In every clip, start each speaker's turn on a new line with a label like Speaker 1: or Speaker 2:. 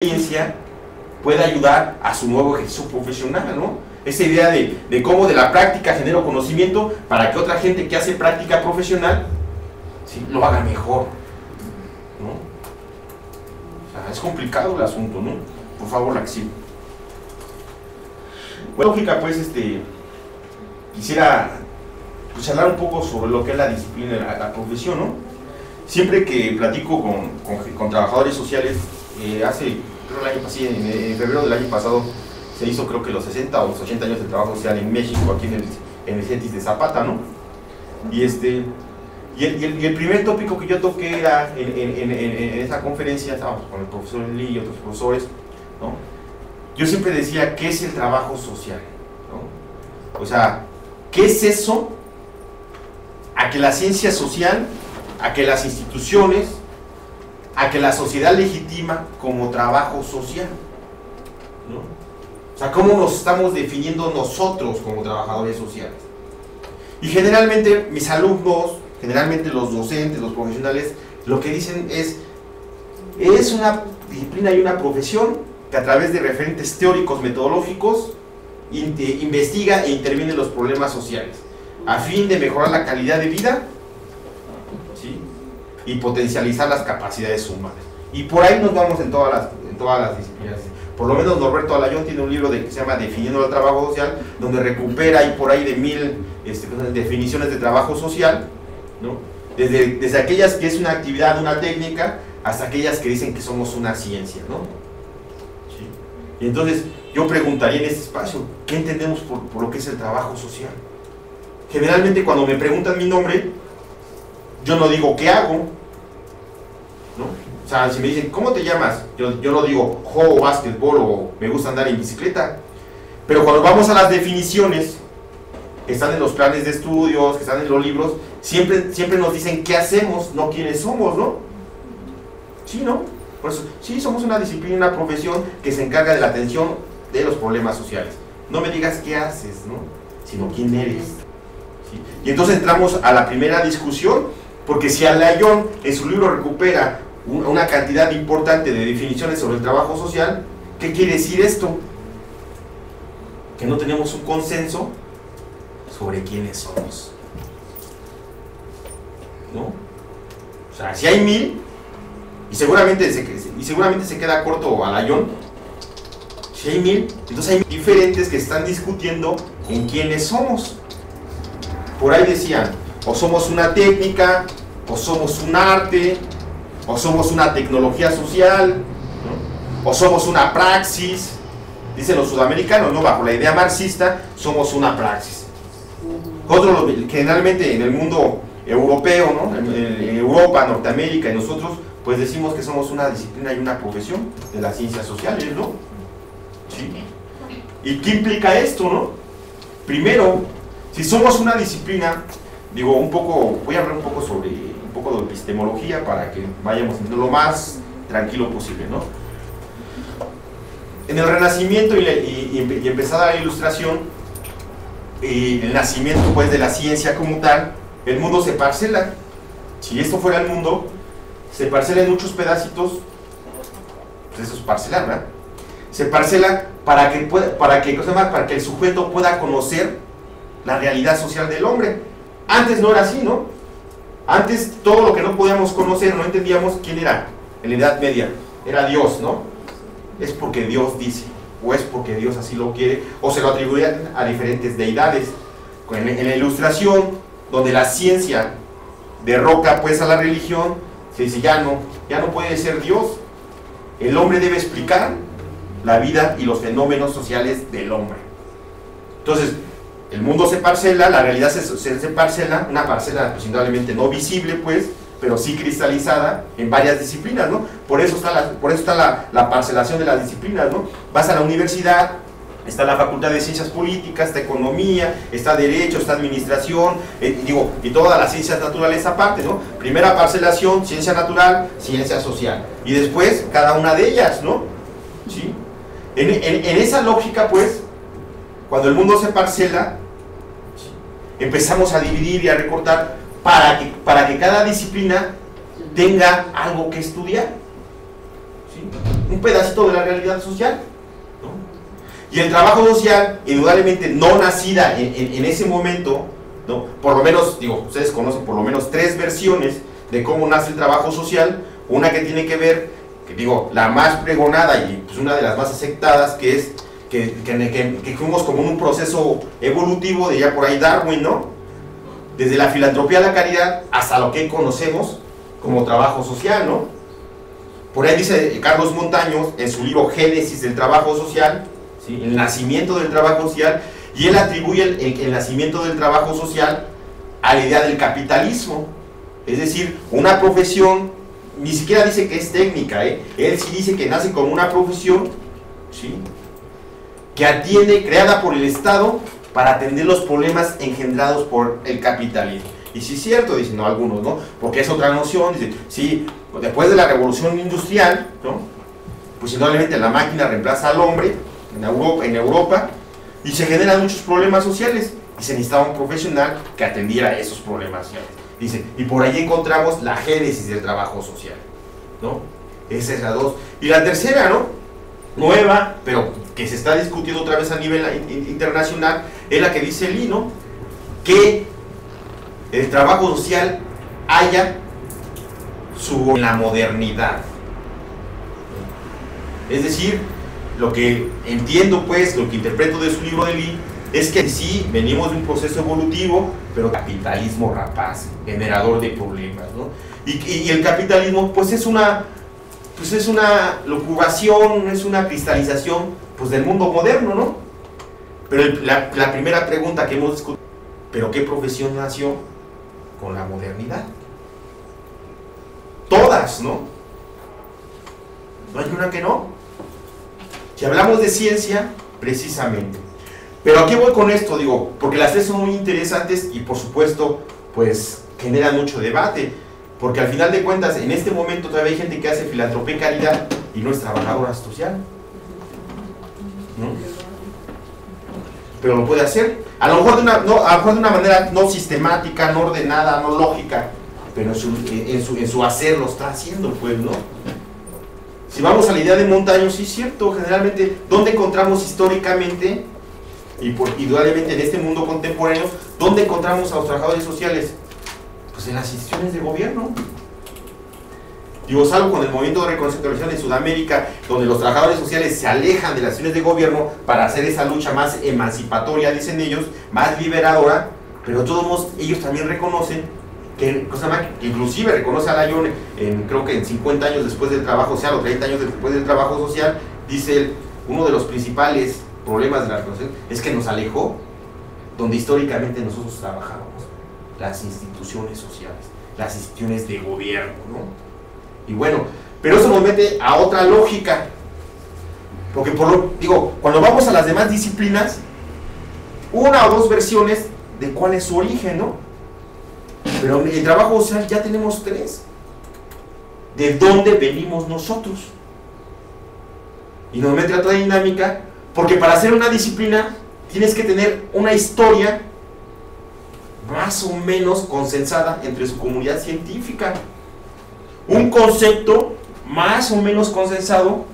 Speaker 1: experiencia puede ayudar a su nuevo ejercicio profesional, ¿no? Esa idea de cómo de la práctica genero conocimiento para que otra gente que hace práctica profesional, ¿sí?, lo haga mejor, ¿no? O sea, es complicado el asunto, ¿no? Por favor, la que sigue. Bueno, lógica, pues, quisiera pues, hablar un poco sobre lo que es la disciplina, la profesión, ¿no? Siempre que platico con trabajadores sociales, creo el año pasado, en febrero del año pasado, se hizo creo que los 60 o los 80 años de trabajo social en México, aquí en el CETIS de Zapata, ¿no? Y el primer tópico que yo toqué era, en esa conferencia, estábamos con el profesor Lee y otros profesores, ¿no? Yo siempre decía, ¿qué es el trabajo social? ¿No? O sea, ¿qué es eso a que la ciencia social, a que las instituciones, a que la sociedad legitima como trabajo social, ¿no? O sea, ¿cómo nos estamos definiendo nosotros como trabajadores sociales? Y generalmente mis alumnos, generalmente los docentes, los profesionales, lo que dicen es una disciplina y una profesión que a través de referentes teóricos metodológicos investiga e interviene en los problemas sociales, a fin de mejorar la calidad de vida, ¿sí?, y potencializar las capacidades humanas. Y por ahí nos vamos en todas las disciplinas. Por lo menos Norberto Alayón tiene un libro que se llama Definiendo el trabajo social, donde recupera ahí por ahí de 1000 definiciones de trabajo social, ¿no? Desde aquellas que es una actividad, una técnica, hasta aquellas que dicen que somos una ciencia, ¿no? ¿Sí? Y entonces yo preguntaría en este espacio, ¿qué entendemos por lo que es el trabajo social? Generalmente cuando me preguntan mi nombre, yo no digo ¿qué hago?, ¿no? O sea, si me dicen, ¿cómo te llamas? Yo no digo, juego básquetbol o me gusta andar en bicicleta. Pero cuando vamos a las definiciones, que están en los planes de estudios, que están en los libros, siempre nos dicen qué hacemos, no quiénes somos, ¿no? Sí, ¿no? Por eso, sí, somos una disciplina, una profesión que se encarga de la atención de los problemas sociales. No me digas qué haces, ¿no?, sino quién eres. ¿Sí? Y entonces entramos a la primera discusión, porque si Alayón en su libro recupera una cantidad importante de definiciones sobre el trabajo social, ¿qué quiere decir esto? Que no tenemos un consenso sobre quiénes somos, ¿no? O sea, si hay 1000, y seguramente se queda corto Alayón, si hay 1000, entonces hay diferentes que están discutiendo en quiénes somos. Por ahí decían, o somos una técnica, o somos un arte, o somos una tecnología social, ¿no?, o somos una praxis. Dicen los sudamericanos, ¿no?, bajo la idea marxista, somos una praxis. Otros, generalmente en el mundo europeo, ¿no?, en Europa, Norteamérica y nosotros, pues decimos que somos una disciplina y una profesión de las ciencias sociales, ¿no? ¿Sí? ¿Y qué implica esto, no? Primero, si somos una disciplina, voy a hablar un poco de epistemología para que vayamos lo más tranquilo posible, ¿no? En el Renacimiento y empezada la Ilustración, el nacimiento pues de la ciencia como tal, el mundo se parcela. Si esto fuera el mundo, se parcela en muchos pedacitos, pues eso es parcelar, ¿verdad? Se parcela para que el sujeto pueda conocer la realidad social del hombre. Antes no era así, ¿no? Antes todo lo que no podíamos conocer, no entendíamos quién era. En la Edad Media era Dios, ¿no? Es porque Dios dice, o es porque Dios así lo quiere, o se lo atribuían a diferentes deidades. En la Ilustración, donde la ciencia derroca pues a la religión, se dice ya no puede ser Dios. El hombre debe explicar la vida y los fenómenos sociales del hombre. Entonces, el mundo se parcela, la realidad se parcela, una parcela pues indudablemente no visible pues, pero sí cristalizada en varias disciplinas, ¿no? Por eso está la parcelación de las disciplinas, ¿no? Vas a la universidad, está la Facultad de Ciencias Políticas, está Economía, está Derecho, está Administración, y todas las ciencias naturales aparte, ¿no? Primera parcelación, ciencia natural, ciencia social, y después cada una de ellas, ¿no? ¿Sí? En esa lógica pues, cuando el mundo se parcela, empezamos a dividir y a recortar para que cada disciplina tenga algo que estudiar, ¿sí? un pedacito de la realidad social, ¿no? Y el trabajo social, indudablemente no nacida en ese momento, ¿no? Por lo menos, digo, ustedes conocen por lo menos 3 versiones de cómo nace el trabajo social. Una que tiene que ver, que digo, la más pregonada y pues una de las más aceptadas, que es que fuimos como en un proceso evolutivo de ya por ahí Darwin, ¿no? Desde la filantropía a la caridad hasta lo que conocemos como trabajo social, ¿no? Por ahí dice Carlos Montaños en su libro Génesis del trabajo social, ¿sí? El nacimiento del trabajo social, y él atribuye el nacimiento del trabajo social a la idea del capitalismo, es decir, una profesión, ni siquiera dice que es técnica, él sí dice que nace como una profesión, ¿sí? Que atiende, creada por el Estado para atender los problemas engendrados por el capitalismo. Y sí es cierto, dicen, no, algunos, ¿no? Porque es otra noción, dicen, sí, después de la revolución industrial, ¿no? Pues indudablemente la máquina reemplaza al hombre en Europa y se generan muchos problemas sociales y se necesitaba un profesional que atendiera esos problemas sociales. Dice, y por ahí encontramos la génesis del trabajo social, ¿no? Esa es la 2. Y la tercera, ¿no? Nueva, pero que se está discutiendo otra vez a nivel internacional, es la que dice Lee, ¿no? Que el trabajo social haya en la modernidad. Es decir, lo que entiendo, pues, lo que interpreto de su libro de Lee, es que sí, venimos de un proceso evolutivo, pero capitalismo rapaz, generador de problemas, ¿no? Y el capitalismo, pues es una lucubración, es una cristalización, pues, del mundo moderno, ¿no? Pero la primera pregunta que hemos discutido, ¿pero qué profesión nació con la modernidad? Todas, ¿no? No hay una que no. Si hablamos de ciencia, precisamente. Pero ¿a qué voy con esto? Digo, porque las 3 son muy interesantes y por supuesto, pues, generan mucho debate. Porque al final de cuentas, en este momento todavía hay gente que hace filantropía y caridad y no es trabajadora social, ¿no? Pero lo puede hacer. A lo mejor de una manera no sistemática, no ordenada, no lógica, pero en su hacer lo está haciendo, pues, ¿no? Si vamos a la idea de Montaño, sí es cierto, generalmente, ¿dónde encontramos históricamente, y indudablemente en este mundo contemporáneo, dónde encontramos a los trabajadores sociales? Pues en las instituciones de gobierno. Digo, salvo con el movimiento de reconciliación en Sudamérica, donde los trabajadores sociales se alejan de las instituciones de gobierno para hacer esa lucha más emancipatoria, dicen ellos, más liberadora, pero de todos modos ellos también reconocen que inclusive reconoce a Lyon, creo que en 50 años después del trabajo social o 30 años después del trabajo social, dice él, uno de los principales problemas de la reconciliación es que nos alejó donde históricamente nosotros trabajábamos, las instituciones sociales, las instituciones de gobierno, ¿no? Y bueno, pero eso nos mete a otra lógica, porque cuando vamos a las demás disciplinas, una o dos versiones de cuál es su origen, ¿no? Pero en el trabajo social ya tenemos 3. ¿De dónde venimos nosotros? Y nos mete a otra dinámica, porque para hacer una disciplina tienes que tener una historia más o menos consensada entre su comunidad científica, un concepto más o menos consensado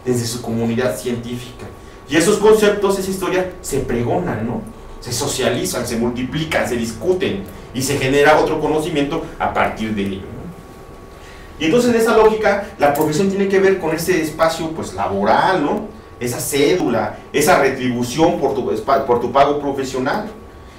Speaker 1: desde su comunidad científica, y esos conceptos, esa historia se pregonan, ¿no? Se socializan, se multiplican, se discuten y se genera otro conocimiento a partir de ello, ¿no? Y entonces en esa lógica la profesión tiene que ver con ese espacio, pues, laboral, ¿no? Esa cédula, esa retribución por tu pago profesional.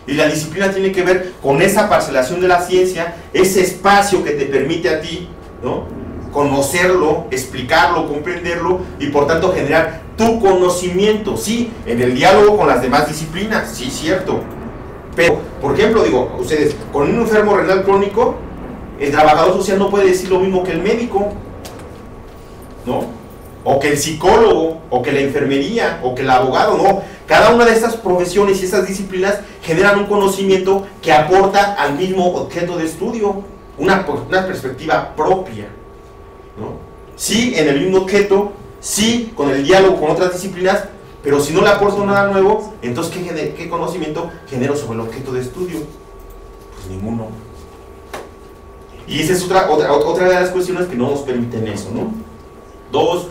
Speaker 1: Y la disciplina tiene que ver con esa parcelación de la ciencia, ese espacio que te permite a ti, ¿no? Conocerlo, explicarlo, comprenderlo y por tanto generar tu conocimiento, sí, en el diálogo con las demás disciplinas, sí, cierto. Pero, por ejemplo, digo, ustedes, con un enfermo renal crónico, el trabajador social no puede decir lo mismo que el médico, ¿no? O que el psicólogo, o que la enfermería, o que el abogado, no. Cada una de estas profesiones y estas disciplinas generan un conocimiento que aporta al mismo objeto de estudio, una perspectiva propia, ¿no? Sí, en el mismo objeto, sí, con el diálogo con otras disciplinas, pero si no le aporto nada nuevo, entonces ¿qué conocimiento genero sobre el objeto de estudio? Pues ninguno. Y esa es otra de las cuestiones que no nos permiten eso, ¿no? 2,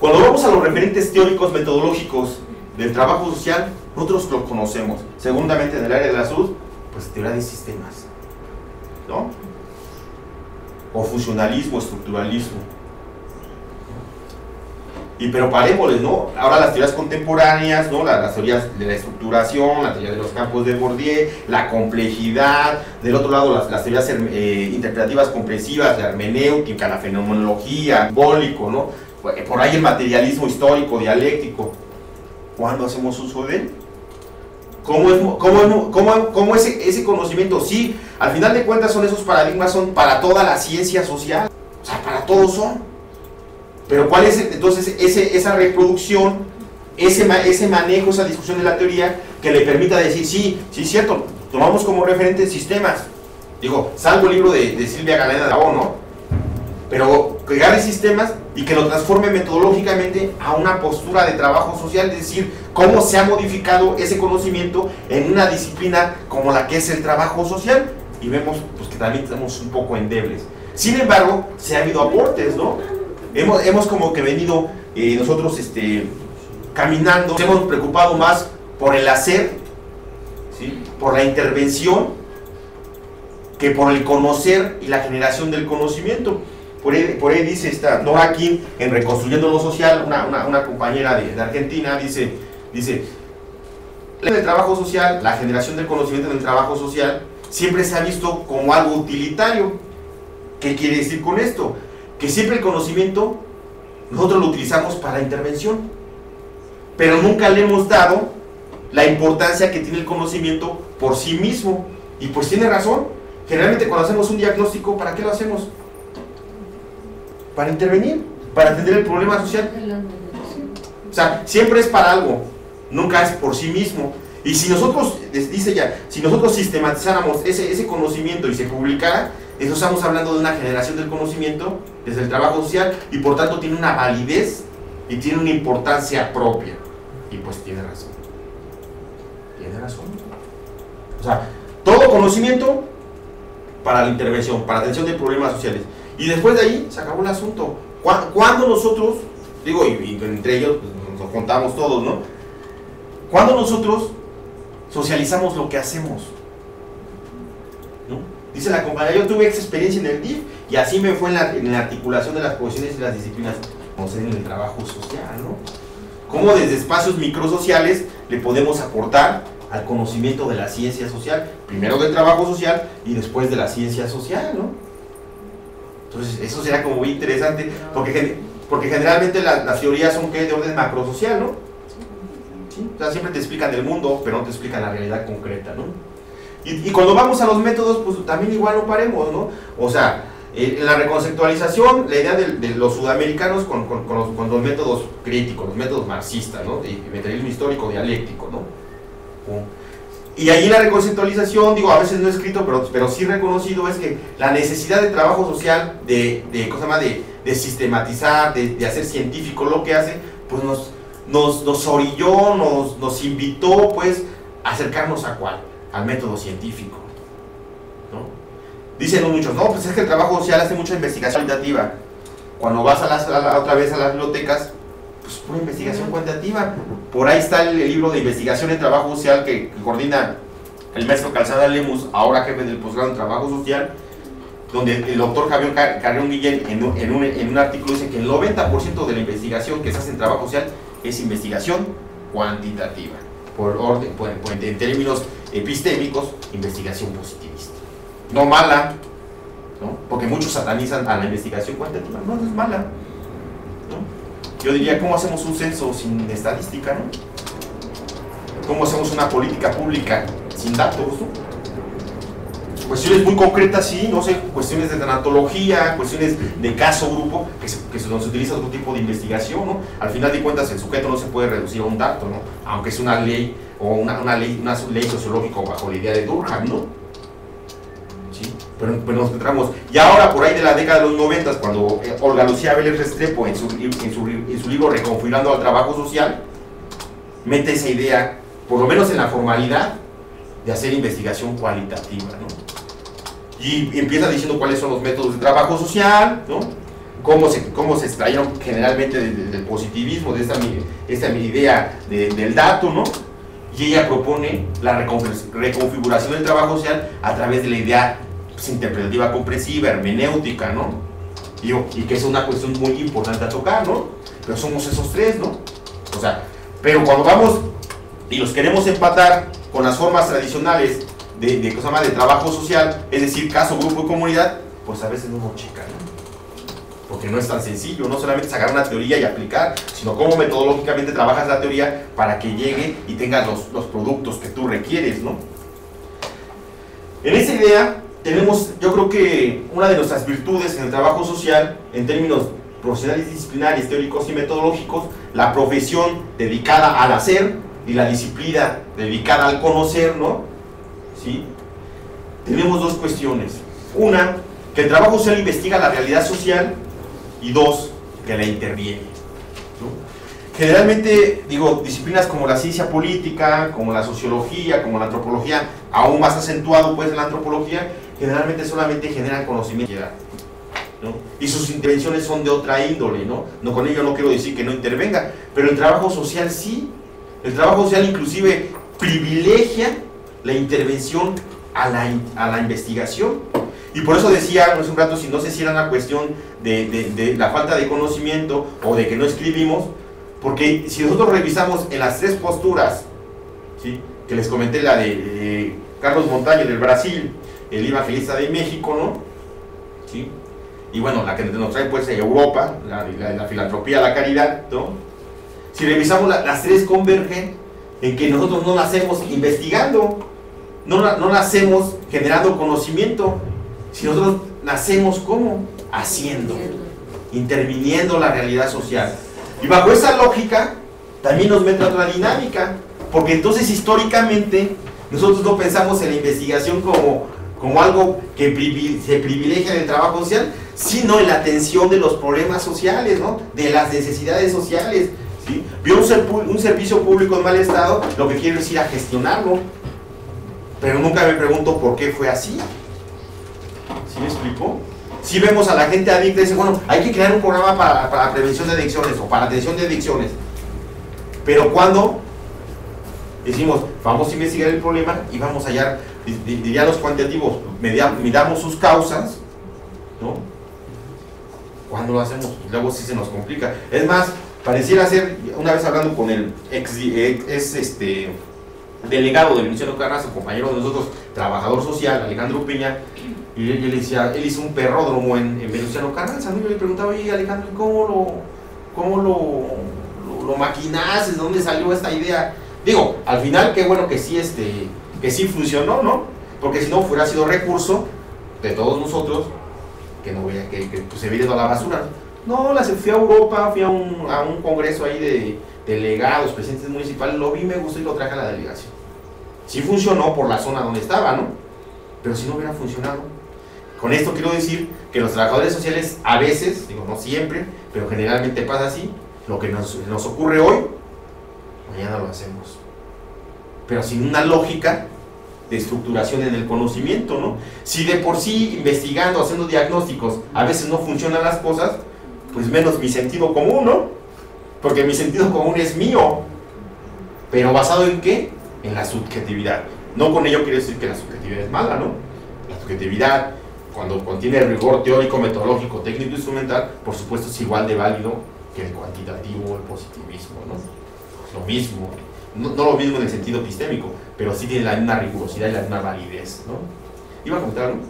Speaker 1: Cuando vamos a los referentes teóricos metodológicos del trabajo social, nosotros lo conocemos. Segundamente en el área de la salud, pues teoría de sistemas, ¿no? O funcionalismo, estructuralismo. Pero parémosles, ¿no? Ahora las teorías contemporáneas, ¿no? Las teorías de la estructuración, la teoría de los campos de Bourdieu, la complejidad, del otro lado las teorías interpretativas comprensivas, la hermenéutica, la fenomenología, simbólico, ¿no? Por ahí el materialismo histórico, dialéctico. ¿Cuándo hacemos uso de él? ¿Cómo ese conocimiento? Sí, al final de cuentas esos paradigmas son para toda la ciencia social, o sea, para todos son. Pero ¿cuál es entonces esa reproducción, ese manejo, esa discusión de la teoría que le permita decir, sí, es cierto, tomamos como referente sistemas? Digo, salvo el libro de Silvia Galena de la O, ¿no? Pero que agarre sistemas y que lo transforme metodológicamente a una postura de trabajo social, es decir, cómo se ha modificado ese conocimiento en una disciplina como la que es el trabajo social, y vemos pues, que también estamos un poco endebles. Sin embargo, se han habido aportes, ¿no? Hemos como que venido nosotros caminando, nos hemos preocupado más por el hacer, ¿sí? Por la intervención, que por el conocer y la generación del conocimiento. Por ahí dice esta Nora King, en Reconstruyendo lo Social, una compañera de Argentina, dice, el trabajo social, la generación del conocimiento en el trabajo social, siempre se ha visto como algo utilitario. ¿Qué quiere decir con esto? Que siempre el conocimiento nosotros lo utilizamos para intervención, pero nunca le hemos dado la importancia que tiene el conocimiento por sí mismo. Y pues tiene razón, generalmente cuando hacemos un diagnóstico, ¿para qué lo hacemos? Para intervenir, para atender el problema social. O sea, siempre es para algo, nunca es por sí mismo. Y si nosotros, dice ella, si nosotros sistematizáramos ese conocimiento y se publicara, eso estamos hablando de una generación del conocimiento desde el trabajo social, y por tanto tiene una validez y tiene una importancia propia. Y pues tiene razón. Tiene razón. O sea, todo conocimiento para la intervención, para la atención de problemas sociales. Y después de ahí se acabó el asunto. Cuando nosotros, digo, y entre ellos pues, nos contamos todos, ¿no? Cuando nosotros socializamos lo que hacemos, ¿no? Dice la compañera, yo tuve esa experiencia en el DIF y así me fue en la articulación de las posiciones y las disciplinas, como ser en el trabajo social, ¿no? Cómo desde espacios microsociales le podemos aportar al conocimiento de la ciencia social, primero del trabajo social y después de la ciencia social, ¿no? Entonces eso será como muy interesante, porque generalmente las teorías son de orden macrosocial, ¿no? ¿Sí? O sea, siempre te explican el mundo, pero no te explican la realidad concreta, ¿no? Y cuando vamos a los métodos, pues también igual no paremos, ¿no? O sea, en la reconceptualización, la idea de los sudamericanos con los métodos críticos, los métodos marxistas, ¿no? De materialismo histórico dialéctico, ¿no? Y ahí la reconceptualización, digo, a veces no escrito, pero sí reconocido, es que la necesidad de trabajo social, de sistematizar, de hacer científico lo que hace, pues nos orilló, nos invitó, pues, a acercarnos a ¿cuál? Al método científico, ¿no? Dicen muchos, no, pues es que el trabajo social hace mucha investigación cuantitativa. Cuando vas otra vez a las bibliotecas, pues pura investigación cuantitativa. Por ahí está el libro de investigación en trabajo social que coordina el maestro Calzada Lemus, ahora jefe del posgrado en trabajo social, donde el doctor Javier Carrión Guillén en un artículo dice que el 90% de la investigación que se hace en trabajo social es investigación cuantitativa. Por orden, en términos epistémicos, investigación positivista. No mala, ¿no? Porque muchos satanizan a la investigación cuantitativa. No, no es mala, ¿no? Yo diría, ¿cómo hacemos un censo sin estadística, no? ¿Cómo hacemos una política pública sin datos, no? Cuestiones muy concretas, sí, no sé, cuestiones de tanatología, cuestiones de caso grupo, que se utiliza otro tipo de investigación, ¿no? Al final de cuentas, el sujeto no se puede reducir a un dato, ¿no? Aunque es una ley o una ley sociológica bajo la idea de Durkheim, ¿no? ¿Sí? Pero nos centramos. Y ahora, por ahí de la década de los 90, cuando Olga Lucía Vélez Restrepo, en su libro Reconfigurando al Trabajo Social, mete esa idea, por lo menos en la formalidad, de hacer investigación cualitativa, ¿no? Y empieza diciendo cuáles son los métodos de trabajo social, ¿no? cómo se extrayeron generalmente del positivismo, de esta idea del dato, ¿no? Y ella propone la reconfiguración del trabajo social a través de la idea pues, interpretativa comprensiva, hermenéutica, ¿no? Y que es una cuestión muy importante a tocar, ¿no? Pero somos esos tres, ¿no? O sea, pero cuando vamos y los queremos empatar con las formas tradicionales de trabajo social, es decir, caso, grupo y comunidad, pues a veces no nos checa, ¿no? Porque no es tan sencillo, no solamente sacar una teoría y aplicar, sino cómo metodológicamente trabajas la teoría para que llegue y tengas los productos que tú requieres, ¿no? En esa idea tenemos, yo creo que una de nuestras virtudes en el trabajo social, en términos profesionales, disciplinarios, teóricos y metodológicos, la profesión dedicada al hacer y la disciplina dedicada al conocer, ¿no? ¿Sí? Tenemos dos cuestiones. Una, que el trabajo social investiga la realidad social, y dos, que la interviene, ¿no? Generalmente, digo, disciplinas como la ciencia política, como la sociología, como la antropología, aún más acentuado pues en la antropología, generalmente solamente generan conocimiento, ¿no? Y sus intervenciones son de otra índole, ¿no? Con ello no quiero decir que no intervenga, pero el trabajo social sí. El trabajo social inclusive privilegia la intervención a la investigación. Y por eso decía hace un rato, si no sé si era una cuestión de la falta de conocimiento o de que no escribimos, porque si nosotros revisamos en las tres posturas, ¿sí?, que les comenté, la de Carlos Montaño del Brasil, el evangelista de México, ¿no? ¿Sí? Y bueno, la que nos trae pues Europa, la filantropía, la caridad, ¿no? Si revisamos las tres convergen en que nosotros no nacemos investigando, no nacemos generando conocimiento, si nosotros nacemos ¿cómo? Haciendo, interviniendo la realidad social. Y bajo esa lógica también nos mete otra dinámica, porque entonces históricamente nosotros no pensamos en la investigación como algo que se privilegia del trabajo social, sino en la atención de los problemas sociales, ¿no? De las necesidades sociales, ¿sí? Vio un servicio público en mal estado, lo que quiero es ir a gestionarlo, pero nunca me pregunto por qué fue así. ¿Sí me explico? Si vemos a la gente adicta y dice, bueno, hay que crear un programa para prevención de adicciones o para atención de adicciones, pero cuando decimos, vamos a investigar el problema y vamos a hallar, diría los cuantitativos, midamos sus causas, ¿no? ¿Cuándo lo hacemos? Luego sí se nos complica. Es más, pareciera ser, una vez hablando con el delegado de Venustiano Carranza, compañero de nosotros, trabajador social, Alejandro Peña, y él decía, él hizo un perródromo en Venustiano Carranza, ¿no? Yo le preguntaba, oye Alejandro, ¿cómo lo maquinaste? ¿De dónde salió esta idea? Digo, al final qué bueno que sí funcionó, ¿no? Porque si no hubiera sido recurso de todos nosotros, que no veía que pues, se viene a la basura. No, fui a Europa, fui a un congreso ahí de delegados, presidentes municipales, lo vi, me gustó y lo traje a la delegación. Sí funcionó por la zona donde estaba, ¿no? Pero si no hubiera funcionado. Con esto quiero decir que los trabajadores sociales a veces, digo no siempre, pero generalmente pasa así, lo que nos ocurre hoy, mañana lo hacemos. Pero sin una lógica de estructuración en el conocimiento, ¿no? Si de por sí investigando, haciendo diagnósticos, a veces no funcionan las cosas, pues menos mi sentido común, ¿no? Porque mi sentido común es mío, pero ¿basado en qué? En la subjetividad. No con ello quiere decir que la subjetividad es mala, ¿no? La subjetividad, cuando contiene el rigor teórico, metodológico, técnico e instrumental, por supuesto es igual de válido que el cuantitativo o el positivismo, ¿no? Lo mismo, no lo mismo en el sentido epistémico, pero sí tiene la misma rigurosidad y la misma validez, ¿no? ¿Iba a comentar algo?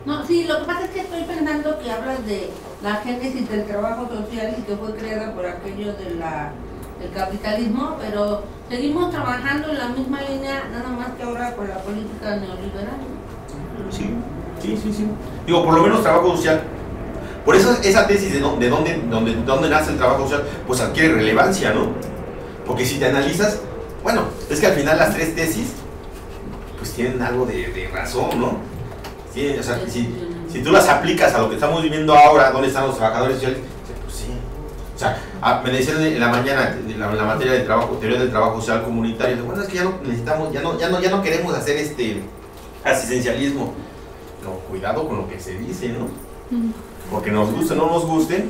Speaker 2: No, sí, lo que pasa es que estoy pensando que hablas de la génesis del trabajo social y que fue creada por aquello del capitalismo, pero seguimos trabajando en la misma línea, nada más que ahora con la política neoliberal.
Speaker 1: Sí. Digo, por lo menos trabajo social. Por eso esa tesis de dónde nace el trabajo social, pues adquiere relevancia, ¿no? Porque si te analizas, bueno, es que al final las tres tesis, pues tienen algo de razón, ¿no? Sí, o sea, si tú las aplicas a lo que estamos viviendo ahora, ¿dónde están los trabajadores sociales? Pues sí. O sea, me decían en la mañana, en la materia de trabajo, teoría del trabajo social comunitario, bueno, es que ya no necesitamos, ya no queremos hacer asistencialismo. No, cuidado con lo que se dice, ¿no? porque nos guste o no nos guste,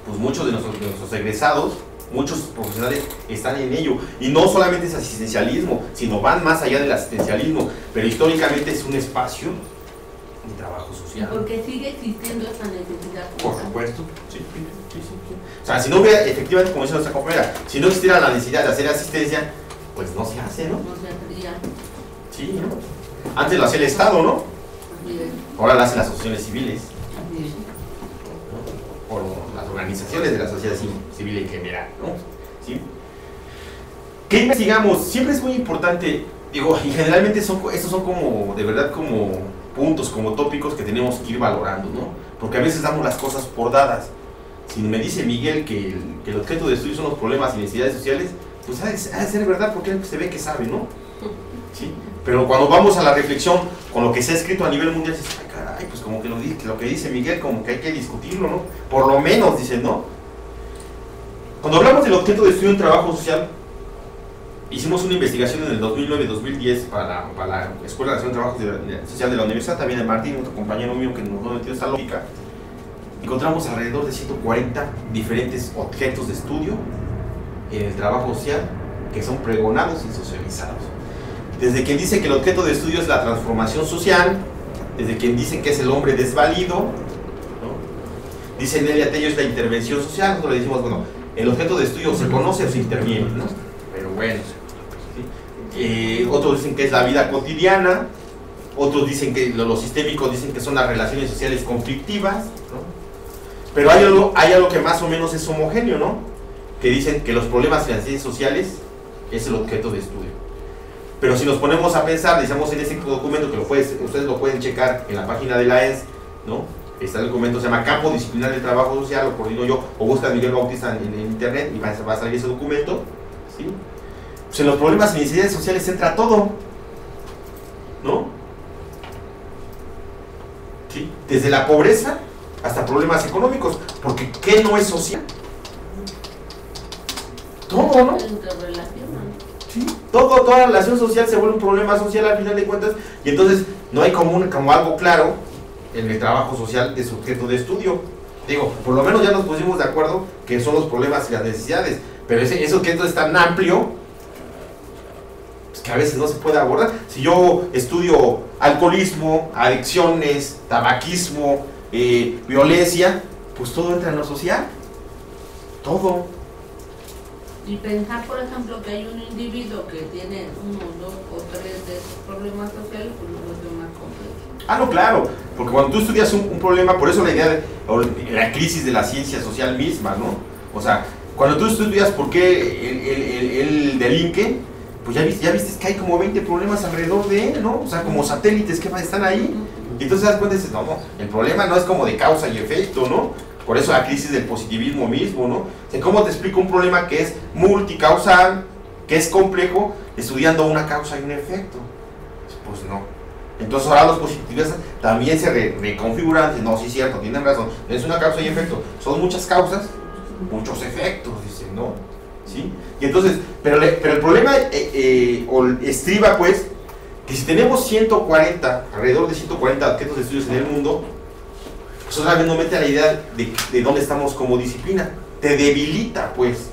Speaker 1: pues muchos de nuestros egresados, muchos profesionales están en ello. Y no solamente es asistencialismo, sino van más allá del asistencialismo, pero históricamente es un espacio de trabajo social.
Speaker 2: Porque sigue existiendo esa necesidad.
Speaker 1: Por supuesto, sí. O sea, si no hubiera, efectivamente, como dice nuestra compañera, si no existiera la necesidad de hacer asistencia, pues no se hace, ¿no?
Speaker 2: No se hacía.
Speaker 1: Sí, ¿no? Antes lo hacía el Estado, ¿no?
Speaker 2: Así es.
Speaker 1: Ahora lo hacen las asociaciones civiles,
Speaker 2: Así es.
Speaker 1: o las organizaciones de la sociedad civil en general, ¿no? ¿Sí? ¿Qué investigamos? Siempre es muy importante, digo, y generalmente estos son como, de verdad, como puntos, como tópicos que tenemos que ir valorando, ¿no? Porque a veces damos las cosas por dadas. Si me dice Miguel que el objeto de estudio son los problemas y necesidades sociales, pues ha de ser verdad, porque él se ve que sabe, ¿no? ¿Sí? Pero cuando vamos a la reflexión con lo que se ha escrito a nivel mundial, dices, ay, caray, pues como que lo que dice Miguel, como que hay que discutirlo, ¿no? Por lo menos, dicen, ¿no? Cuando hablamos del objeto de estudio en trabajo social, hicimos una investigación en el 2009-2010 para la Escuela de Nacional de Trabajo Social de la Universidad, también de Martín, otro compañero mío que nos metió esta lógica. Encontramos alrededor de 140 diferentes objetos de estudio en el trabajo social que son pregonados y socializados. Desde quien dice que el objeto de estudio es la transformación social, desde quien dice que es el hombre desvalido, ¿no? Dice Nelia Tello es la intervención social. Nosotros le decimos, bueno, el objeto de estudio se conoce o se interviene, ¿no? Pero bueno, ¿sí? Otros dicen que es la vida cotidiana, otros dicen que los sistémicos dicen que son las relaciones sociales conflictivas, ¿no? Pero hay algo que más o menos es homogéneo, ¿no? Que dicen que los problemas y las ciencias sociales es el objeto de estudio. Pero si nos ponemos a pensar, decíamos en ese documento que ustedes lo pueden checar en la página de la ENS, ¿no? Está el documento, se llama Campo Disciplinar del Trabajo Social, lo coordino yo, o busca a Miguel Bautista en internet y va a salir ese documento, ¿sí? Pues en los problemas y necesidades sociales entra todo, ¿no? ¿Sí? Desde la pobreza hasta problemas económicos, porque ¿qué no es social? Todo, ¿no? Sí, toda relación social se vuelve un problema social al final de cuentas, y entonces no hay como algo claro en el trabajo social de su objeto de estudio. Digo, por lo menos ya nos pusimos de acuerdo que son los problemas y las necesidades, pero ese objeto es tan amplio pues, que a veces no se puede abordar. Si yo estudio alcoholismo, adicciones, tabaquismo, violencia, pues todo entra en lo social, todo.
Speaker 2: Y pensar, por ejemplo, que hay un individuo que tiene 1, 2 o 3 de esos problemas sociales, pues no es más complejo.
Speaker 1: Ah, no, claro, porque cuando tú estudias un problema, por eso la idea de la crisis de la ciencia social misma, ¿no? O sea, cuando tú estudias por qué él delinque, pues ya viste que hay como 20 problemas alrededor de él, ¿no? O sea, como satélites que están ahí. Y entonces te das cuenta y dices, no, el problema no es como de causa y efecto, ¿no? Por eso la crisis del positivismo mismo, ¿no? O sea, ¿cómo te explico un problema que es multicausal, que es complejo, estudiando una causa y un efecto? Pues no. Entonces ahora los positivistas también se reconfiguran, dicen, no, sí es cierto, tienen razón, es una causa y efecto. Son muchas causas, muchos efectos, dicen, ¿no? ¿Sí? Y entonces, pero el problema estriba, pues, que si tenemos alrededor de 140 objetos de estudios en el mundo, pues otra vez nos mete a la idea de dónde estamos como disciplina. Te debilita, pues.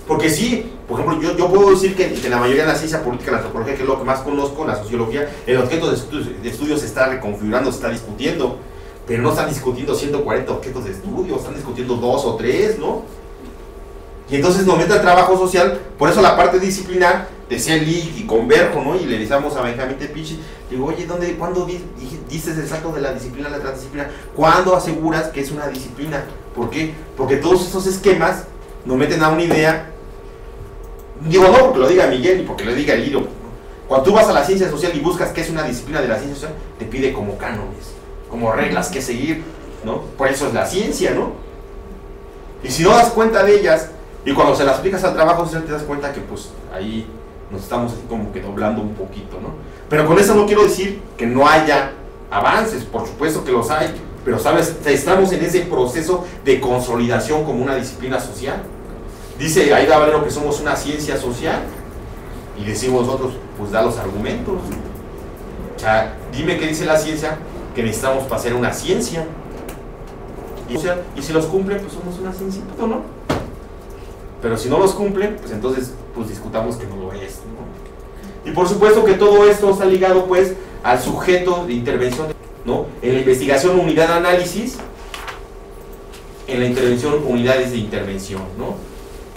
Speaker 1: Porque sí, por ejemplo, yo puedo decir que la mayoría de la ciencia política, la antropología, que es lo que más conozco, la sociología, el objeto de estudios se está reconfigurando, se está discutiendo, pero no están discutiendo 140 objetos de estudio, están discutiendo 2 o 3, ¿no? Y entonces nos mete al trabajo social, por eso la parte disciplinar, decía Lee y Converjo, ¿no? Y le decíamos a Benjamín Tepichi, digo, oye, ¿cuándo dices el salto de la disciplina a la transdisciplina? ¿Cuándo aseguras que es una disciplina? ¿Por qué? Porque todos esos esquemas nos meten a una idea, digo, no porque lo diga Miguel ni porque lo diga Liro, ¿no? Cuando tú vas a la ciencia social y buscas qué es una disciplina de la ciencia social, te pide como cánones, como reglas que seguir, ¿no? Por eso es la ciencia, ¿no? Y si no das cuenta de ellas, y cuando se las aplicas al trabajo social te das cuenta que pues ahí nos estamos así como que doblando un poquito, ¿no? Pero con eso no quiero decir que no haya avances, por supuesto que los hay, pero sabes, estamos en ese proceso de consolidación como una disciplina social. Dice Aida Valero que somos una ciencia social, y decimos nosotros, pues da los argumentos. O sea, dime qué dice la ciencia que necesitamos para hacer una ciencia. y si los cumplen, pues somos una instituto, ¿no? Pero si no los cumplen, pues entonces pues discutamos que no lo es, ¿no? Y por supuesto que todo esto está ligado pues al sujeto de intervención, ¿no? En la investigación, unidad de análisis; en la intervención, unidades de intervención, ¿no?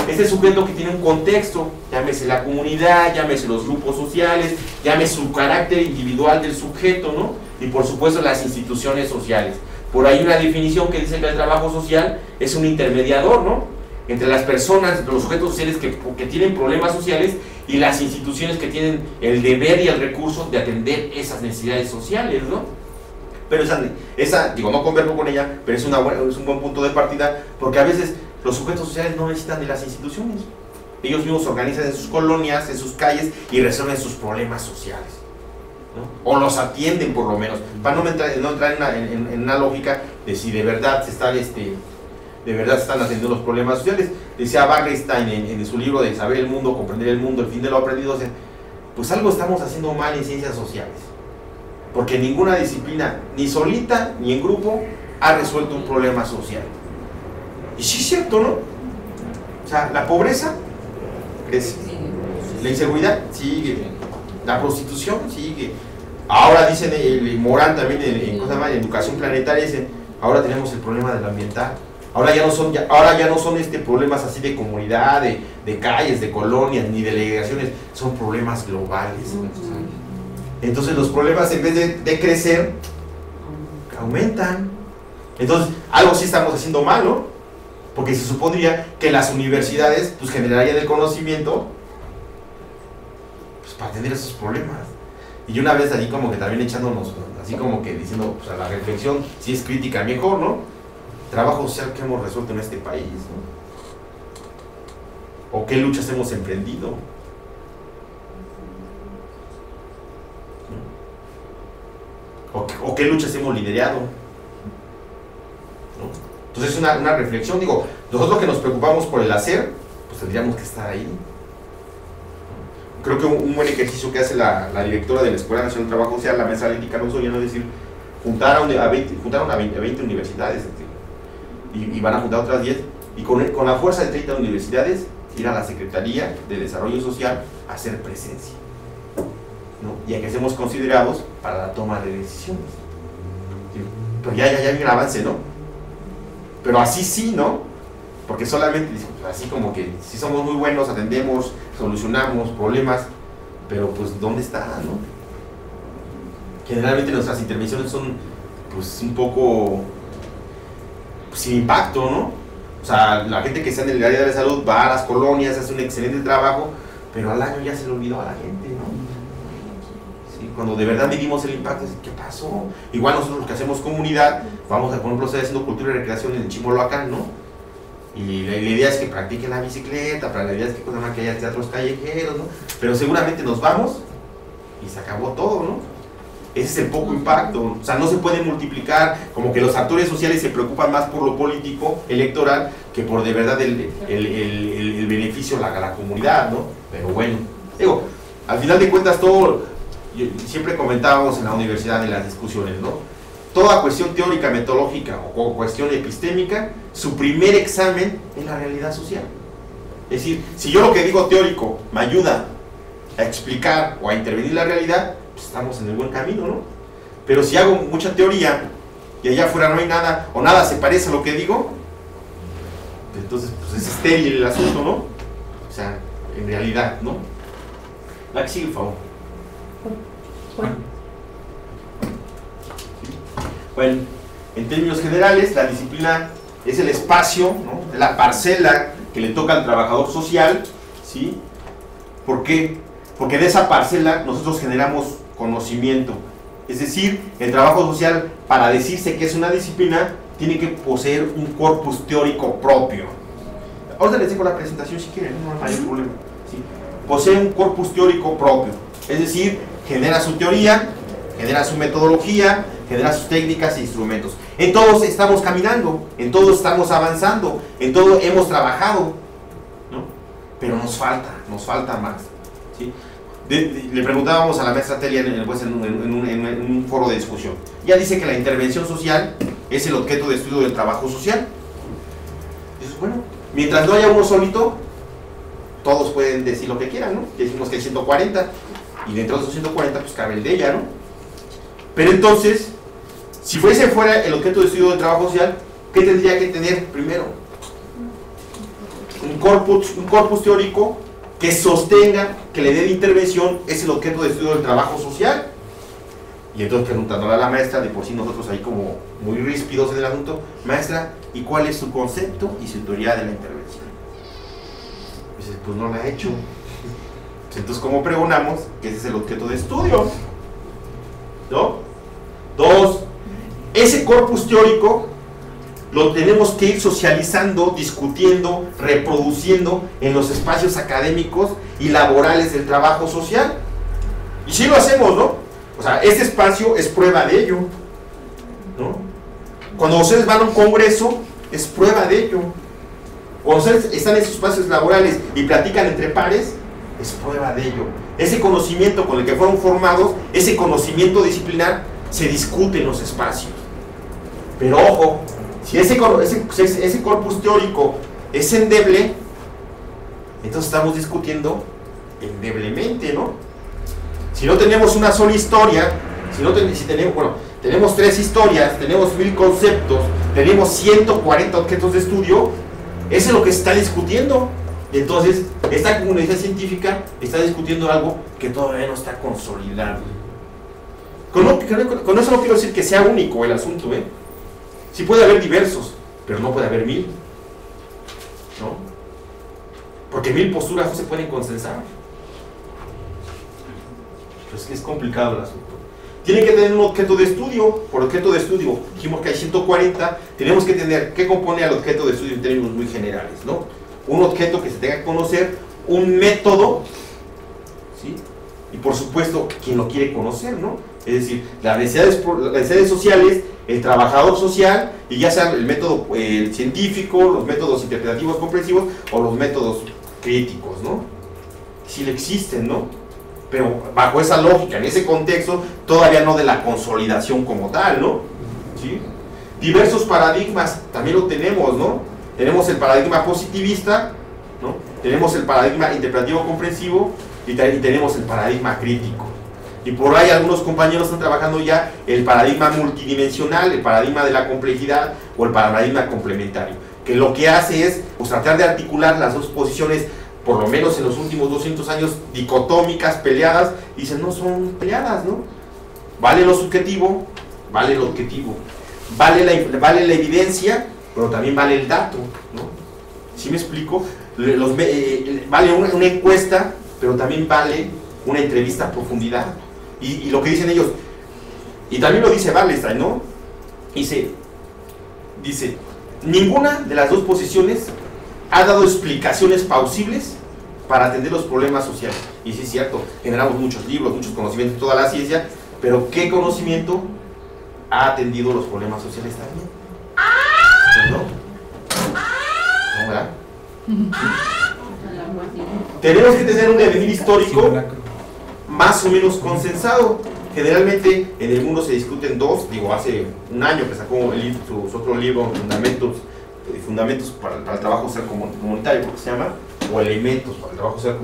Speaker 1: Este sujeto que tiene un contexto, llámese la comunidad, llámese los grupos sociales, llámese su carácter individual del sujeto, ¿no? Y por supuesto las instituciones sociales. Por ahí una definición que dice que el trabajo social es un intermediador, ¿no? Entre las personas, los sujetos sociales que tienen problemas sociales y las instituciones que tienen el deber y el recurso de atender esas necesidades sociales, ¿no? Pero esa digo, no converso con ella, pero es un buen punto de partida, porque a veces los sujetos sociales no necesitan de las instituciones. Ellos mismos se organizan en sus colonias, en sus calles y resuelven sus problemas sociales, ¿no? O los atienden por lo menos, para no entrar en una lógica de si de verdad se están atendiendo los problemas sociales. Decía Bagelstein en su libro de Saber el mundo, comprender el mundo, el fin de lo aprendido, pues algo estamos haciendo mal en ciencias sociales, porque ninguna disciplina, ni solita ni en grupo, ha resuelto un problema social. Y sí es cierto, ¿no? O sea, la pobreza crece, la inseguridad sigue, la prostitución sigue. Ahora dicen, Morán también en educación planetaria, dice, ahora tenemos el problema del ambiental. Ahora ya no son problemas así de comunidad, de calles, de colonias, ni de delegaciones, son problemas globales. Entonces los problemas, en vez de crecer, aumentan. Entonces algo sí estamos haciendo mal, ¿no? Porque se supondría que las universidades pues generarían el conocimiento pues para atender esos problemas. Y una vez allí como que también echándonos, así como que diciendo, pues a la reflexión, si es crítica mejor, ¿no? Trabajo social que hemos resuelto en este país, ¿no? ¿O qué luchas hemos emprendido? ¿O qué luchas hemos liderado? ¿No? Entonces es una reflexión, digo, nosotros que nos preocupamos por el hacer, pues tendríamos que estar ahí. Creo que un buen ejercicio que hace la directora de la Escuela Nacional de Trabajo Social, la mesa Leti Cardoso, ya no es decir, juntaron a 20 universidades, y van a juntar otras 10, y con la fuerza de 30 universidades, ir a la Secretaría de Desarrollo Social a hacer presencia, ¿no? Y a que seamos considerados para la toma de decisiones. ¿Sí? Pero ya hay un avance, ¿no? Pero así sí, ¿no? Porque solamente, así como que sí somos muy buenos, atendemos, solucionamos problemas, pero pues ¿dónde está, no? Generalmente nuestras intervenciones son pues un poco pues, sin impacto, ¿no? O sea, la gente que está en el área de la salud va a las colonias, hace un excelente trabajo, pero al año ya se le olvidó a la gente, ¿no? Sí, cuando de verdad medimos el impacto, ¿qué pasó? Igual nosotros los que hacemos comunidad, vamos a, por ejemplo, estoy haciendo cultura y recreación en Chimoloacán, ¿no? Y la idea es que practiquen la bicicleta, la idea es que haya teatros callejeros, ¿no? Pero seguramente nos vamos y se acabó todo, ¿no? Ese es el poco impacto, o sea, no se puede multiplicar, como que los actores sociales se preocupan más por lo político, electoral, que por de verdad el beneficio a la comunidad, ¿no? Pero bueno, digo, al final de cuentas todo, siempre comentábamos en la universidad en las discusiones, ¿no? Toda cuestión teórica, metodológica o cuestión epistémica, su primer examen es la realidad social. Es decir, si yo lo que digo teórico me ayuda a explicar o a intervenir en la realidad, pues estamos en el buen camino, ¿no? Pero si hago mucha teoría y allá afuera no hay nada, o nada se parece a lo que digo, entonces pues es estéril el asunto, ¿no? O sea, en realidad, ¿no? La que sigue, por favor. Bueno, en términos generales, la disciplina es el espacio, ¿no? La parcela que le toca al trabajador social, ¿sí? ¿Por qué? Porque de esa parcela nosotros generamos conocimiento. Es decir, el trabajo social, para decirse que es una disciplina, tiene que poseer un corpus teórico propio. Ahora les dejo la presentación si quieren, no hay mayor problema. ¿Sí? Posee un corpus teórico propio. Es decir, genera su teoría, genera su metodología, genera sus técnicas e instrumentos. En todos estamos caminando, en todos estamos avanzando, en todo hemos trabajado, ¿no? Pero nos falta más, ¿sí? Le preguntábamos a la maestra Telia en un foro de discusión. Ella dice que la intervención social es el objeto de estudio del trabajo social. Eso es bueno. Mientras no haya uno solito, todos pueden decir lo que quieran, ¿no? Decimos que hay 140, y dentro de esos 140 pues cabe el de ella, ¿no? Pero entonces, si fuera el objeto de estudio del trabajo social, ¿qué tendría que tener primero? Un corpus teórico que sostenga, que le dé de intervención, es el objeto de estudio del trabajo social. Y entonces preguntándole a la maestra, de por sí nosotros ahí como muy ríspidos en el asunto, maestra, ¿y cuál es su concepto y su teoría de la intervención? Dice, pues no la ha hecho. Entonces, ¿cómo pregonamos que ese es el objeto de estudio? ¿No? 2. Ese corpus teórico lo tenemos que ir socializando, discutiendo, reproduciendo en los espacios académicos y laborales del trabajo social. Y sí lo hacemos, ¿no? O sea, este espacio es prueba de ello, ¿no? Cuando ustedes van a un congreso, es prueba de ello. Cuando ustedes están en esos espacios laborales y platican entre pares, es prueba de ello. Ese conocimiento con el que fueron formados, ese conocimiento disciplinar, se discute en los espacios. Pero ojo, si ese corpus teórico es endeble, entonces estamos discutiendo endeblemente, ¿no? Si no tenemos una sola historia, tenemos 3 historias, tenemos 1000 conceptos, tenemos 140 objetos de estudio, eso es lo que se está discutiendo. Entonces, esta comunidad científica está discutiendo algo que todavía no está consolidado. Con eso no quiero decir que sea único el asunto, ¿eh? Sí puede haber diversos, pero no puede haber 1000, ¿no? Porque 1000 posturas no se pueden consensar. Pues es complicado el asunto. Tiene que tener un objeto de estudio. Por objeto de estudio, dijimos que hay 140, tenemos que tener, ¿qué compone al objeto de estudio en términos muy generales, ¿no? Un objeto que se tenga que conocer, un método, ¿sí? Y por supuesto, quien lo quiere conocer, ¿no? Es decir, las necesidades sociales, el trabajador social, y ya sea el método científico, los métodos interpretativos comprensivos o los métodos críticos, ¿no? Sí existen, ¿no? Pero bajo esa lógica, en ese contexto, todavía no de la consolidación como tal, ¿no? ¿Sí? Diversos paradigmas, también lo tenemos, ¿no? Tenemos el paradigma positivista, ¿no? Tenemos el paradigma interpretativo comprensivo y tenemos el paradigma crítico. Y por ahí algunos compañeros están trabajando ya el paradigma multidimensional, el paradigma de la complejidad o el paradigma complementario, que lo que hace es pues, tratar de articular las dos posiciones, por lo menos en los últimos 200 años, dicotómicas, peleadas, y dicen, no son peleadas, ¿no? Vale lo subjetivo, vale lo objetivo, vale la evidencia, pero también vale el dato, ¿no? ¿Sí me explico? Vale una encuesta, pero también vale una entrevista a profundidad. Y lo que dicen ellos, y también lo dice Wallerstein, ¿no? Dice, ninguna de las dos posiciones ha dado explicaciones plausibles para atender los problemas sociales. Y sí es cierto, generamos muchos libros, muchos conocimientos, toda la ciencia, pero ¿qué conocimiento ha atendido los problemas sociales también? ¿No? ¿No, verdad? Tenemos que tener un devenir histórico más o menos consensado. Generalmente en el mundo se discuten dos, hace un año que sacó su otro libro, Fundamentos para el trabajo social comunitario, ¿cómo se llama? O Elementos para el trabajo social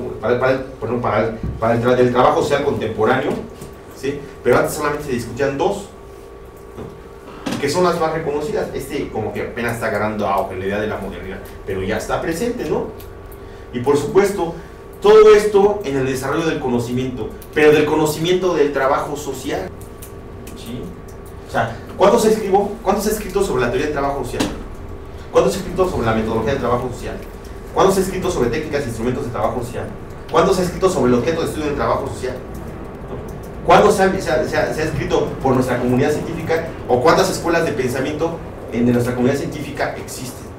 Speaker 1: para el trabajo social contemporáneo, ¿sí? Pero antes solamente se discutían dos, ¿no? Que son las más reconocidas. Como que apenas está agarrando auge, la idea de la modernidad, pero ya está presente, ¿no? Y por supuesto, todo esto en el desarrollo del conocimiento, pero del conocimiento del trabajo social, ¿sí? O sea, ¿cuánto se ha escrito sobre la teoría del trabajo social? ¿Cuánto se ha escrito sobre la metodología del trabajo social? ¿Cuánto se ha escrito sobre técnicas e instrumentos de trabajo social? ¿Cuánto se ha escrito sobre el objeto de estudio del trabajo social? ¿Cuánto se ha escrito por nuestra comunidad científica? ¿O cuántas escuelas de pensamiento de nuestra comunidad científica existen?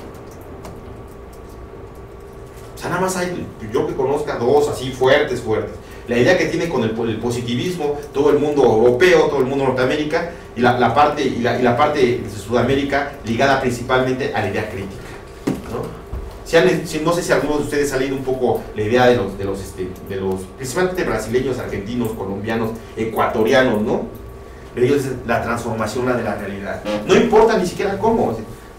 Speaker 1: O sea, nada más hay, yo que conozca dos así fuertes. La idea que tiene con el positivismo, todo el mundo europeo, todo el mundo Norteamérica, y la parte de Sudamérica ligada principalmente a la idea crítica, ¿no? No sé si algunos de ustedes han leído un poco la idea de los principalmente brasileños, argentinos, colombianos, ecuatorianos, ¿no? ellos es la transformación de la realidad. No importa ni siquiera cómo,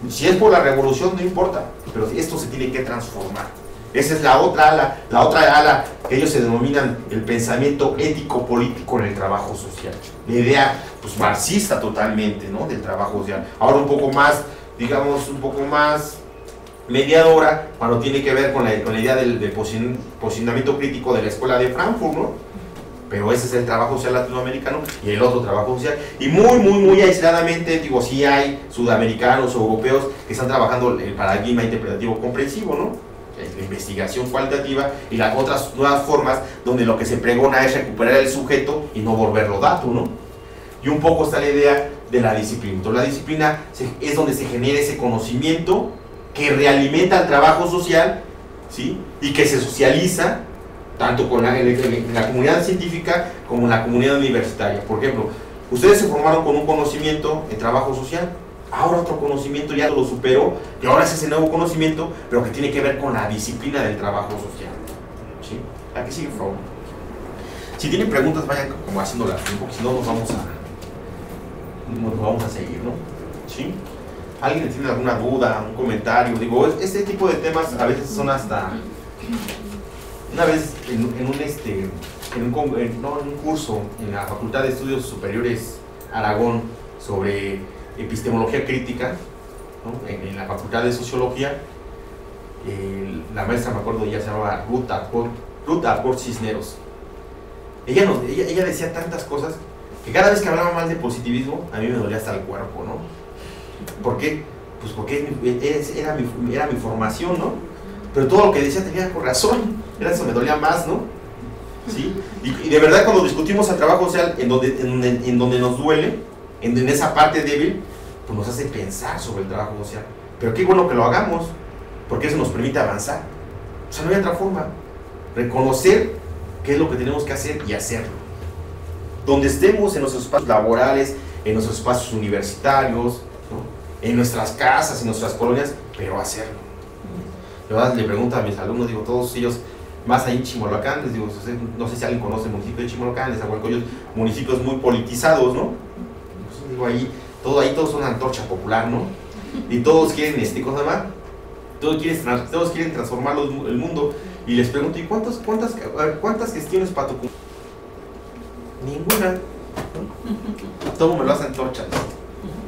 Speaker 1: si es por la revolución no importa, pero esto se tiene que transformar. Esa es la otra ala que ellos se denominan el pensamiento ético-político en el trabajo social. La idea pues marxista totalmente, ¿no?, del trabajo social. Ahora un poco más, digamos, un poco más mediadora cuando tiene que ver con la idea del posicionamiento crítico de la escuela de Frankfurt, ¿no? Pero ese es el trabajo social latinoamericano y el otro trabajo social. Y muy aisladamente, digo, sí hay sudamericanos o europeos que están trabajando el paradigma interpretativo comprensivo, ¿no?, la investigación cualitativa y las otras nuevas formas donde lo que se pregona es recuperar el sujeto y no volverlo dato, ¿no? Y un poco está la idea de la disciplina. Entonces la disciplina es donde se genera ese conocimiento que realimenta el trabajo social, ¿sí?, y que se socializa tanto con en la comunidad científica como en la comunidad universitaria. Por ejemplo, ustedes se formaron con un conocimiento en trabajo social, ahora otro conocimiento ya lo superó, y ahora es ese nuevo conocimiento, pero que tiene que ver con la disciplina del trabajo social, ¿sí? Aquí sigue, por favor. Si tienen preguntas, vayan como haciéndolas, porque si no nos vamos a seguir, ¿no? ¿Sí? ¿Alguien tiene alguna duda, un comentario? Digo, este tipo de temas a veces son hasta... Una vez en un curso en la Facultad de Estudios Superiores Aragón sobre epistemología crítica, ¿no?, en la Facultad de Sociología, la maestra, me acuerdo, ella se llamaba Ruth Arcor Cisneros. Ella decía tantas cosas que cada vez que hablaba mal de positivismo a mí me dolía hasta el cuerpo, ¿no? ¿Por qué? Pues porque era mi formación, ¿no? Pero todo lo que decía tenía razón, era eso, me dolía más, ¿no? ¿Sí? Y de verdad cuando discutimos el trabajo social en donde nos duele, en esa parte débil, pues nos hace pensar sobre el trabajo social. Pero qué bueno que lo hagamos, porque eso nos permite avanzar. O sea, no hay otra forma. Reconocer qué es lo que tenemos que hacer y hacerlo. Donde estemos, en nuestros espacios laborales, en nuestros espacios universitarios, ¿no?, en nuestras casas, en nuestras colonias, pero hacerlo. Le pregunto a mis alumnos, digo, todos ellos, más ahí en Chimalhuacán, les digo, no sé si alguien conoce el municipio de Chimalhuacán, Nezahualcóyotl, municipios muy politizados, ¿no? Pues digo, ahí todos son antorcha popular, ¿no? Y todos quieren, ¿cómo se llama? Todos quieren transformar el mundo. Y les pregunto, ¿y cuántas gestiones para tu comunidad? Ninguna. Todo me lo hace antorchas,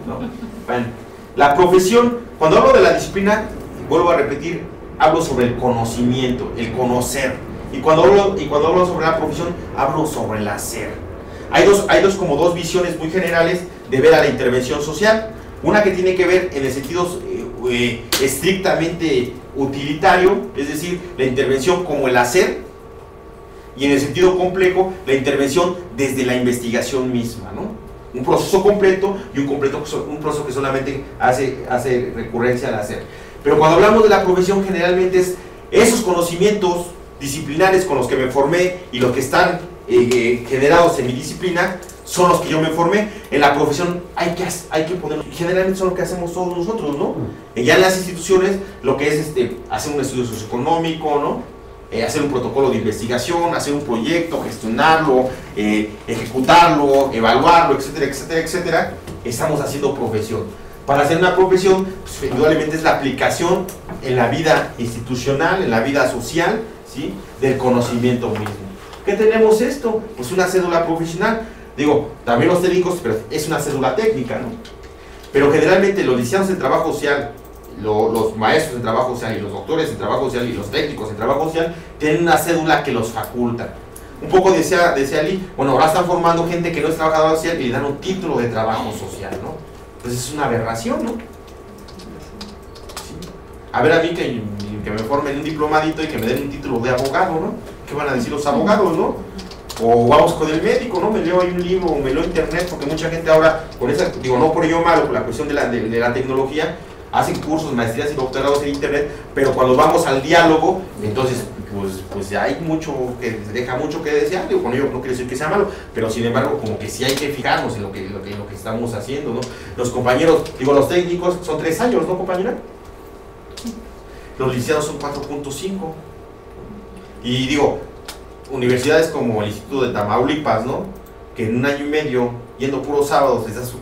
Speaker 1: ¿no? Bueno, la profesión, cuando hablo de la disciplina, vuelvo a repetir, hablo sobre el conocimiento, el conocer. Y cuando hablo sobre la profesión, hablo sobre el hacer. Hay dos visiones muy generales de ver a la intervención social. Una que tiene que ver en el sentido estrictamente utilitario, es decir, la intervención como el hacer, y en el sentido complejo, la intervención desde la investigación misma, ¿no? Un proceso completo y un proceso que solamente hace recurrencia al hacer. Pero cuando hablamos de la profesión, generalmente es esos conocimientos disciplinares con los que me formé y los que están generados en mi disciplina son los que yo me formé. En la profesión hay que poner, generalmente son lo que hacemos todos nosotros, ¿no? Ya en las instituciones, lo que es hacer un estudio socioeconómico, ¿no? Hacer un protocolo de investigación, hacer un proyecto, gestionarlo, ejecutarlo, evaluarlo, etcétera, etcétera, etcétera. Estamos haciendo profesión. Para hacer una profesión, pues, indudablemente es la aplicación en la vida institucional, en la vida social, ¿sí?, del conocimiento mismo. ¿Qué tenemos esto? Pues una cédula profesional. Digo, también los técnicos, pero es una cédula técnica, ¿no? Pero generalmente los licenciados en trabajo social, los maestros en trabajo social y los doctores en trabajo social y los técnicos en trabajo social tienen una cédula que los faculta. Un poco decía Lee, bueno, ahora están formando gente que no es trabajadora social y le dan un título de trabajo social, ¿no? Entonces es una aberración, ¿no? ¿Sí? A ver, a mí que me formen un diplomadito y que me den un título de abogado, ¿no? ¿Qué van a decir los abogados, no? O vamos con el médico, ¿no? Me leo ahí un libro o me leo internet, porque mucha gente ahora, con esa, digo, no por ello malo, por la cuestión de la tecnología, hacen cursos, maestrías y doctorados en internet, pero cuando vamos al diálogo, entonces, pues ya hay mucho que deja mucho que desear. Digo, con ello no quiere decir que sea malo, pero sin embargo, como que sí hay que fijarnos en lo que estamos haciendo, ¿no? Los compañeros, digo, los técnicos son 3 años, ¿no, compañera? Los licenciados son 4.5. Y digo, universidades como el Instituto de Tamaulipas, ¿no? que en un año y medio, yendo puros sábados, les da su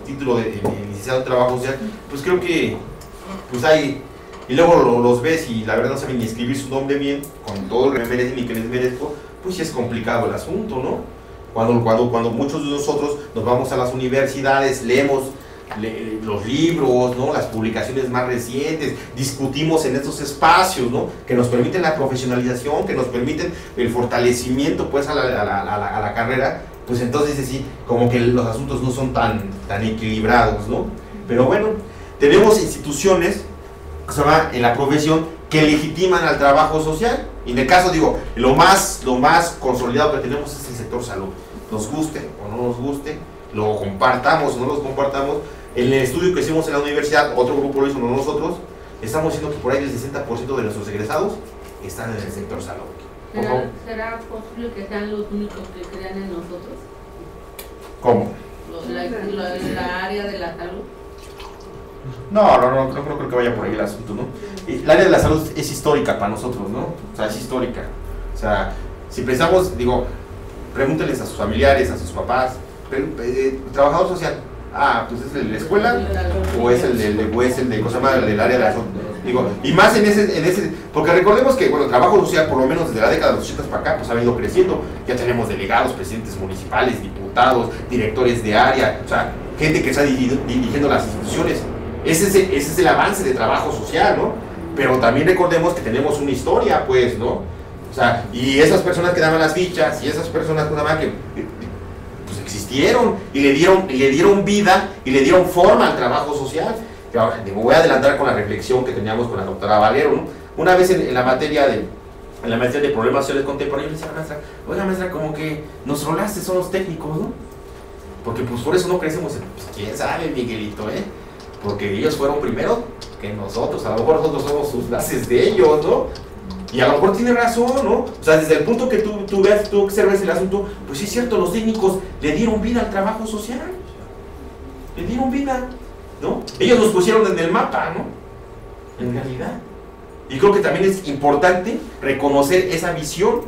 Speaker 1: título de licenciado en trabajo social, pues creo que pues hay, y luego los ves y la verdad no saben ni escribir su nombre bien, con todo lo que me merecen y que les merezco, pues sí es complicado el asunto, ¿no? Cuando muchos de nosotros nos vamos a las universidades, leemos los libros, ¿no? Las publicaciones más recientes, discutimos en estos espacios, ¿no? Que nos permiten la profesionalización, que nos permiten el fortalecimiento pues a la carrera, pues entonces sí, como que los asuntos no son tan equilibrados, ¿no? Pero bueno, tenemos instituciones en la profesión que legitiman al trabajo social, y en el caso, digo, lo más consolidado que tenemos es el sector salud, nos guste o no nos guste, lo compartamos o no lo compartamos. En el estudio que hicimos en la universidad, otro grupo lo hizo, no nosotros, estamos diciendo que por ahí el 60% de nuestros egresados están en el sector salud.
Speaker 2: ¿Será posible que sean los únicos que crean en nosotros?
Speaker 1: ¿Cómo?
Speaker 2: La área de la salud.
Speaker 1: No creo que vaya por ahí el asunto, ¿no? El área de la salud es histórica para nosotros, ¿no? O sea, es histórica. O sea, si pensamos, digo, pregúntenles a sus familiares, a sus papás, trabajador social, pues es el de la escuela o es el de cosa más del área de la salud. Digo, y más en ese, porque recordemos que, bueno, el trabajo social, por lo menos desde la década de los 80 para acá, pues ha venido creciendo. Ya tenemos delegados, presidentes municipales, diputados, directores de área, o sea, gente que está dirigiendo las instituciones. Ese es el avance de trabajo social, ¿no? Pero también recordemos que tenemos una historia, pues, ¿no? O sea, y esas personas que daban las fichas, y esas personas que pues existieron, y le dieron vida, y le dieron forma al trabajo social. Ahora, me voy a adelantar con la reflexión que teníamos con la doctora Valero, ¿no? Una vez en la materia de problemas sociales contemporáneos, le decía a la maestra, oiga maestra, como que nos rolaste son los técnicos, ¿no? Porque pues por eso no crecemos, pues quién sabe, Miguelito, porque ellos fueron primero que nosotros, a lo mejor nosotros somos sus bases de ellos, ¿no? Y a lo mejor tiene razón, ¿no? O sea, desde el punto que tú observes el asunto, pues sí es cierto, los técnicos le dieron vida al trabajo social, le dieron vida, ¿no? Ellos nos pusieron en el mapa, ¿no? En realidad. Y creo que también es importante reconocer esa visión,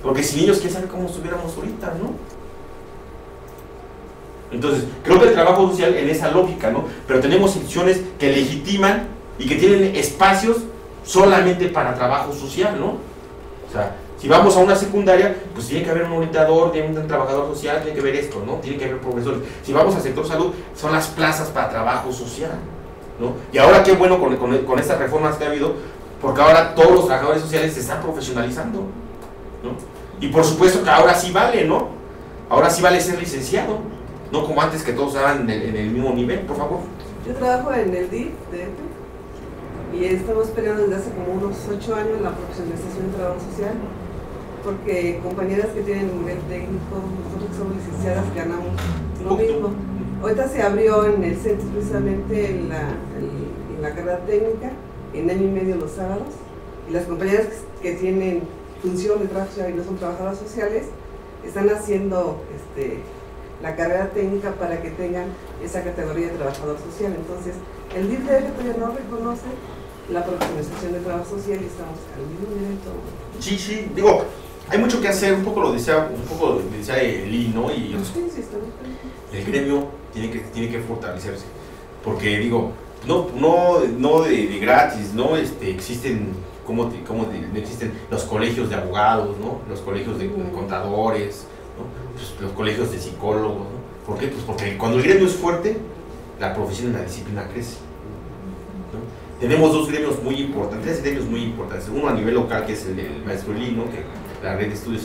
Speaker 1: porque sin ellos, quién sabe cómo estuviéramos ahorita, ¿no? Entonces, creo que el trabajo social en esa lógica, ¿no? Pero tenemos instituciones que legitiman y que tienen espacios solamente para trabajo social, ¿no? O sea, si vamos a una secundaria, pues tiene que haber un orientador, tiene un trabajador social, tiene que haber esto, ¿no? Tiene que haber profesores. Si vamos al sector salud, son las plazas para trabajo social, ¿no? Y ahora qué bueno con estas reformas que ha habido, porque ahora todos los trabajadores sociales se están profesionalizando, ¿no? Y por supuesto que ahora sí vale, ¿no? Ahora sí vale ser licenciado, no como antes que todos estaban en el mismo nivel, por favor.
Speaker 3: Yo trabajo en el DIF y estamos peleando desde hace como unos 8 años la profesionalización del trabajo social, porque compañeras que tienen nivel técnico, nosotros que somos licenciadas, ganamos lo mismo. Ahorita se abrió en el centro precisamente en la carrera técnica, en año y medio los sábados, y las compañeras que tienen función de trabajo social y no son trabajadoras sociales, están haciendo la carrera técnica para que tengan esa categoría de trabajador social. Entonces, el DIF todavía no reconoce la profesionalización del trabajo social y estamos al mismo nivel todo.
Speaker 1: Sí, digo, hay mucho que hacer, un poco lo decía Eli, ¿no? Y el gremio tiene que fortalecerse, porque digo, no de gratis, ¿no? Existen, no existen los colegios de abogados, ¿no? Los colegios de contadores, ¿no? Pues los colegios de psicólogos, ¿no? ¿Por qué? Pues porque cuando el gremio es fuerte, la profesión y la disciplina crece, ¿no? Tenemos dos gremios muy importantes, tres gremios muy importantes. Uno a nivel local, que es el del maestro Eli, ¿no? Que la red de estudios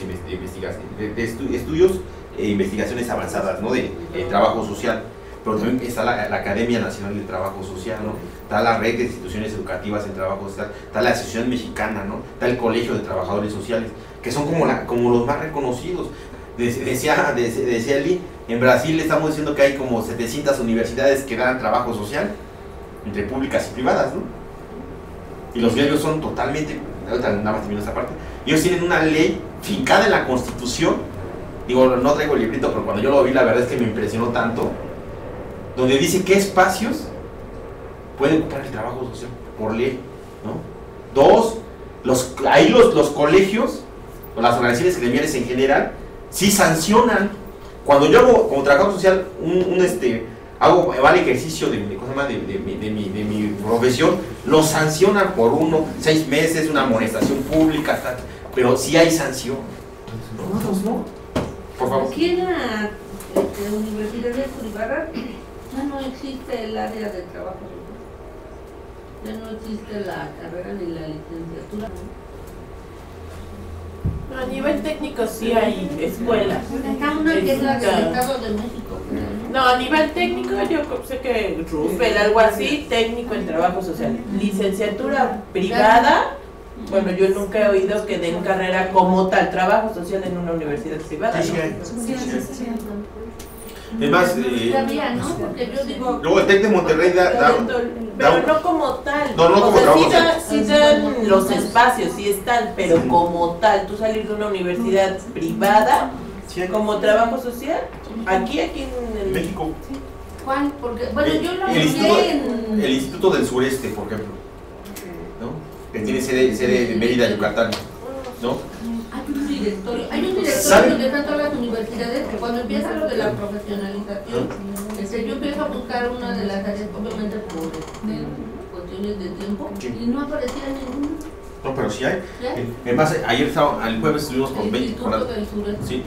Speaker 1: e investigaciones avanzadas, ¿no? de trabajo social. Pero también está la Academia Nacional del Trabajo Social, ¿no? Está la red de instituciones educativas en trabajo social, está la Asociación Mexicana, ¿no? Está el Colegio de Trabajadores Sociales, que son como los más reconocidos. Decía Eli, en Brasil estamos diciendo que hay como 700 universidades que dan trabajo social, entre públicas y privadas, ¿no? Y los gremios son totalmente, nada más termino esta parte, ellos tienen una ley fincada en la Constitución, digo, no traigo el librito, pero cuando yo lo vi la verdad es que me impresionó tanto, donde dice qué espacios puede ocupar el trabajo social por ley, ¿no? Dos, los colegios o las organizaciones gremiales en general sí sancionan Cuando yo hago como trabajador social hago vale ejercicio de mi profesión, lo sancionan por 6 meses, una amonestación pública, pero sí hay sanción. No. Por favor.
Speaker 2: Aquí en las universidades privadas ya no existe el área de trabajo social. Ya no existe la carrera ni la licenciatura.
Speaker 4: Pero a nivel técnico sí hay escuelas.
Speaker 2: Está una que es la del Estado de México.
Speaker 4: No, a nivel técnico yo sé que Roosevelt, algo así, técnico en trabajo social. Licenciatura privada, bueno, yo nunca he oído que den carrera como tal, trabajo social en una universidad privada.
Speaker 1: Sí, es más,
Speaker 2: ¿no? Porque yo digo...
Speaker 1: luego el TEC de Monterrey
Speaker 4: pero no como tal.
Speaker 1: No como trabajo.
Speaker 4: Sí dan los espacios, sí están, pero como tal, tú salir de una universidad privada como trabajo social, aquí en
Speaker 1: México.
Speaker 2: ¿Cuál? Porque, bueno, yo lo
Speaker 1: el Instituto del Sureste, por ejemplo, ¿no? Que tiene sede en Mérida, Yucatán, ¿no?
Speaker 2: Hay un directorio donde están todas las universidades, que cuando empieza lo de la profesionalización, yo empiezo a buscar una de las áreas, obviamente por cuestiones de tiempo, y no aparecía ninguna.
Speaker 1: No, pero sí hay. Además, el jueves estuvimos con 20.
Speaker 2: El Instituto del Sureste.
Speaker 1: Sí,